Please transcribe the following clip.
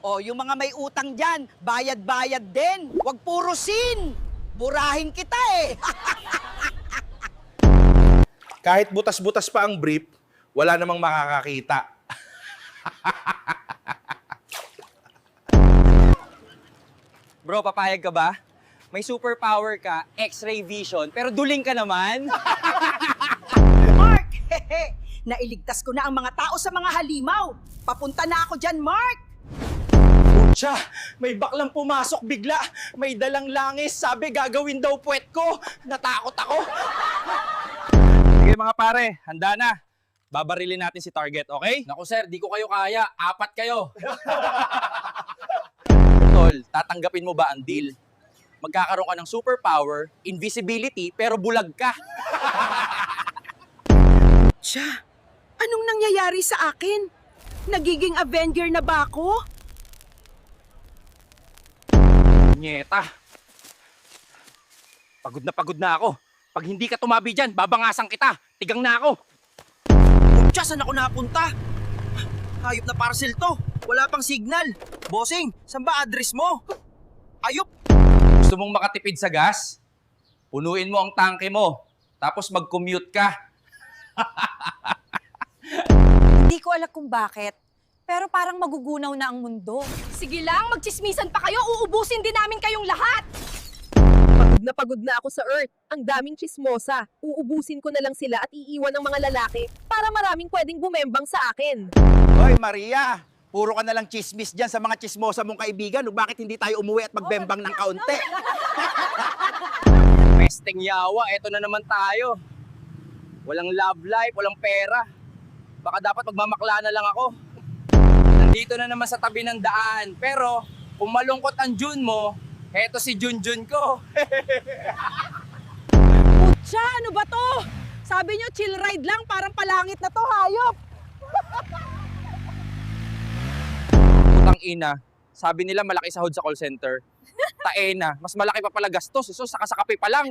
O, yung mga may utang dyan, bayad-bayad din. Huwag puro sin. Burahin kita eh. Kahit butas-butas pa ang brief, wala namang makakakita. Bro, papayag ka ba? May superpower ka, X-ray vision, pero duling ka naman. Mark, nailigtas ko na ang mga tao sa mga halimaw. Papunta na ako dyan, Mark. Siya, may baklang pumasok bigla. May dalang langis, sabi gagawin daw puwet ko. Natakot ako. Sige mga pare, handa na. Babarilin natin si target, okay? Naku sir, di ko kayo kaya. 4 kayo. Tol, tatanggapin mo ba ang deal? Magkakaroon ka ng superpower, invisibility, pero bulag ka. Siya, anong nangyayari sa akin? Nagiging Avenger na ba ako? Nyeta. Pagod na ako. Pag hindi ka tumabi dyan, babangasan kita. Tigang na ako. Tiya, saan ako napunta? Hayop na parcel to. Wala pang signal. Bossing, saan ba address mo? Ayop! Gusto mong makatipid sa gas? Punuin mo ang tangke mo. Tapos mag-commute ka. Hindi ko alam kung bakit, pero parang magugunaw na ang mundo. Sige lang, magchismisan pa kayo, uubusin din namin kayong lahat! Pagod na ako sa Earth. Ang daming chismosa. Uubusin ko na lang sila at iiwan ng mga lalaki para maraming pwedeng bumembang sa akin. Hoy Maria, puro ka na lang chismis dyan sa mga chismosa mong kaibigan. Bakit hindi tayo umuwi at magbembang ng kaunti? Pesting yawa, eto na naman tayo. Walang love life, walang pera. Baka dapat magmamakla na lang ako. Nandito na naman sa tabi ng daan. Pero kung malungkot ang June mo, eto si Junjun ko. Siya, ano ba to? Sabi nyo, chill ride lang, parang palangit na to, hayop! Putang ina, sabi nila malaki sahod sa call center. Taena, mas malaki pa pala gastos. So, saka sa kape pa lang.